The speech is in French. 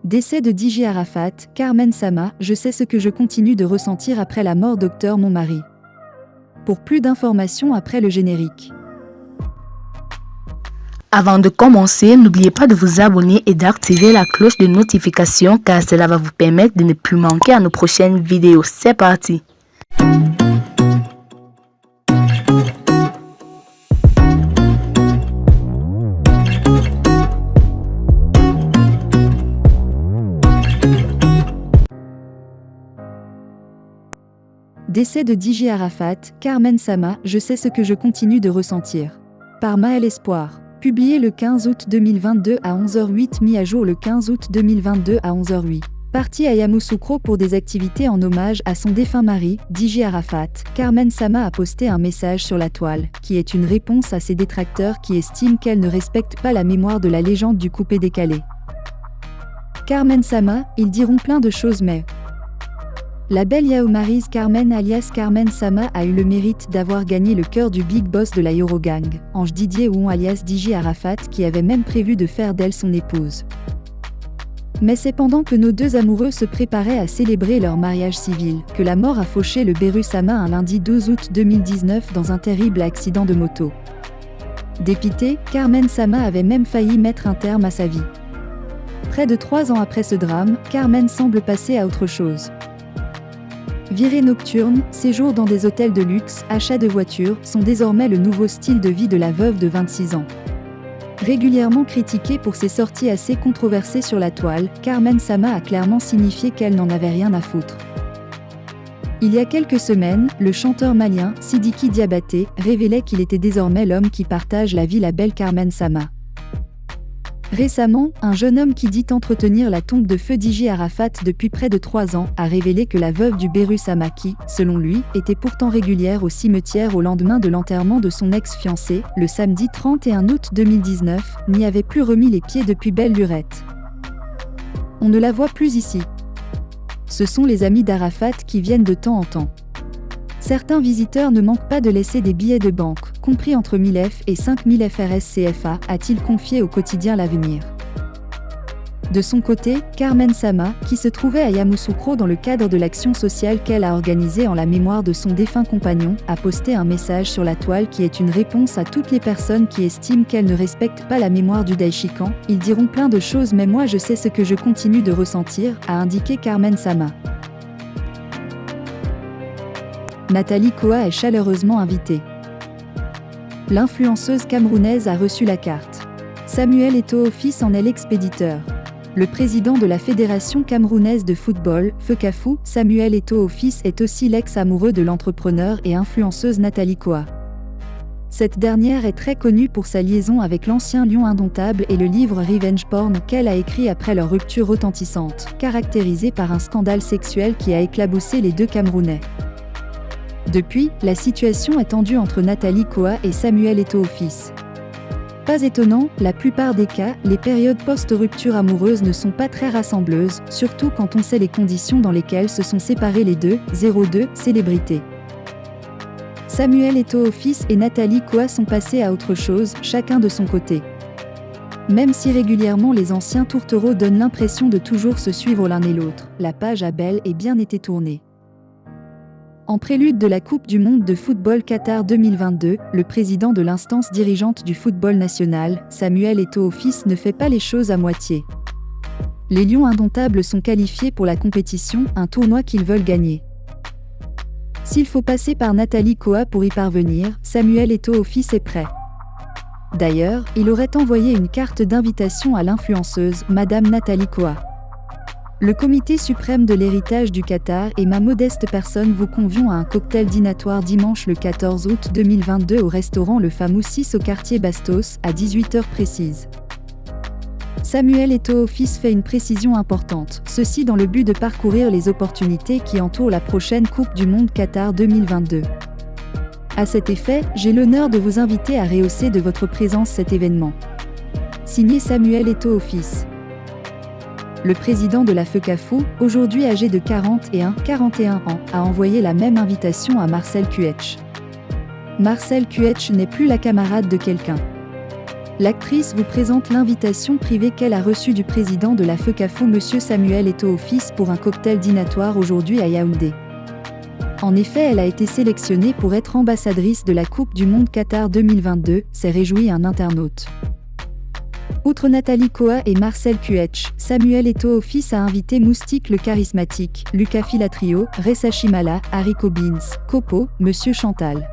Décès de DJ Arafat, Carmen Sama, je sais ce que je continue de ressentir après la mort Docteur mon mari. Pour plus d'informations après le générique. Avant de commencer, n'oubliez pas de vous abonner et d'activer la cloche de notification car cela va vous permettre de ne plus manquer à nos prochaines vidéos. C'est parti! Décès de DJ Arafat, Carmen Sama, je sais ce que je continue de ressentir. Par Maël Espoir. Publié le 15 août 2022 à 11h08, mis à jour le 15 août 2022 à 11h08. Parti à Yamoussoukro pour des activités en hommage à son défunt mari, DJ Arafat, Carmen Sama a posté un message sur la toile, qui est une réponse à ses détracteurs qui estiment qu'elle ne respecte pas la mémoire de la légende du coupé-décalé. Carmen Sama, ils diront plein de choses mais... La belle Yaomarise Carmen alias Carmen Sama a eu le mérite d'avoir gagné le cœur du big boss de la Eurogang, Ange Didier Ouon alias DJ Arafat qui avait même prévu de faire d'elle son épouse. Mais c'est pendant que nos deux amoureux se préparaient à célébrer leur mariage civil, que la mort a fauché le Beru Sama un lundi 12 août 2019 dans un terrible accident de moto. Dépitée, Carmen Sama avait même failli mettre un terme à sa vie. Près de 3 ans après ce drame, Carmen semble passer à autre chose. Virée nocturne, séjour dans des hôtels de luxe, achat de voitures sont désormais le nouveau style de vie de la veuve de 26 ans. Régulièrement critiquée pour ses sorties assez controversées sur la toile, Carmen Sama a clairement signifié qu'elle n'en avait rien à foutre. Il y a quelques semaines, le chanteur malien, Sidiki Diabaté, révélait qu'il était désormais l'homme qui partage la vie la belle Carmen Sama. Récemment, un jeune homme qui dit entretenir la tombe de feu DJ Arafat depuis près de 3 ans a révélé que la veuve du Beru Sama qui, selon lui, était pourtant régulière au cimetière au lendemain de l'enterrement de son ex-fiancé, le samedi 31 août 2019, n'y avait plus remis les pieds depuis belle lurette. On ne la voit plus ici. Ce sont les amis d'Arafat qui viennent de temps en temps. Certains visiteurs ne manquent pas de laisser des billets de banque, compris entre 1000 F et 5000 FRS CFA, a-t-il confié au quotidien L'Avenir. De son côté, Carmen Sama, qui se trouvait à Yamoussoukro dans le cadre de l'action sociale qu'elle a organisée en la mémoire de son défunt compagnon, a posté un message sur la toile qui est une réponse à toutes les personnes qui estiment qu'elle ne respecte pas la mémoire du Daishikan. Ils diront plein de choses mais moi je sais ce que je continue de ressentir, a indiqué Carmen Sama. Nathalie Koa est chaleureusement invitée. L'influenceuse camerounaise a reçu la carte. Samuel Eto'o fils en est l'expéditeur. Le président de la Fédération camerounaise de football, FECAFOOT, Samuel Eto'o fils est aussi l'ex-amoureux de l'entrepreneur et influenceuse Nathalie Koa. Cette dernière est très connue pour sa liaison avec l'ancien lion indomptable et le livre Revenge Porn qu'elle a écrit après leur rupture retentissante, caractérisée par un scandale sexuel qui a éclaboussé les deux Camerounais. Depuis, la situation est tendue entre Nathalie Koa et Samuel Eto'o fils. Pas étonnant, la plupart des cas, les périodes post-rupture amoureuse ne sont pas très rassembleuses, surtout quand on sait les conditions dans lesquelles se sont séparés les deux, 02, célébrités. Samuel Eto'o fils et Nathalie Koa sont passés à autre chose, chacun de son côté. Même si régulièrement les anciens tourtereaux donnent l'impression de toujours se suivre l'un et l'autre, la page a bel et bien été tournée. En prélude de la Coupe du monde de football Qatar 2022, le président de l'instance dirigeante du football national, Samuel Eto'o fils ne fait pas les choses à moitié. Les Lions indomptables sont qualifiés pour la compétition, un tournoi qu'ils veulent gagner. S'il faut passer par Nathalie Koa pour y parvenir, Samuel Eto'o fils est prêt. D'ailleurs, il aurait envoyé une carte d'invitation à l'influenceuse, Madame Nathalie Koa. Le Comité suprême de l'héritage du Qatar et ma modeste personne vous convions à un cocktail dînatoire dimanche le 14 août 2022 au restaurant Le Fameux 6 au quartier Bastos, à 18h précise. Samuel Eto'o fils fait une précision importante, ceci dans le but de parcourir les opportunités qui entourent la prochaine Coupe du monde Qatar 2022. À cet effet, j'ai l'honneur de vous inviter à rehausser de votre présence cet événement. Signé Samuel Eto'o fils. Le président de la FECAFOOT, aujourd'hui âgé de 41 ans, a envoyé la même invitation à Marcel Cuetsch. Marcel Cuetsch n'est plus la camarade de quelqu'un. L'actrice vous présente l'invitation privée qu'elle a reçue du président de la FECAFO M Samuel Eto'o fils pour un cocktail dînatoire aujourd'hui à Yaoundé. En effet, elle a été sélectionnée pour être ambassadrice de la Coupe du Monde Qatar 2022, s'est réjoui un internaute. Outre Nathalie Koa et Marcel Kuetch, Samuel Eto'o fils a invité Moustique le charismatique, Lucas Filatrio, Ressa Chimala, Harry Cobbins, Kopo, Monsieur Chantal.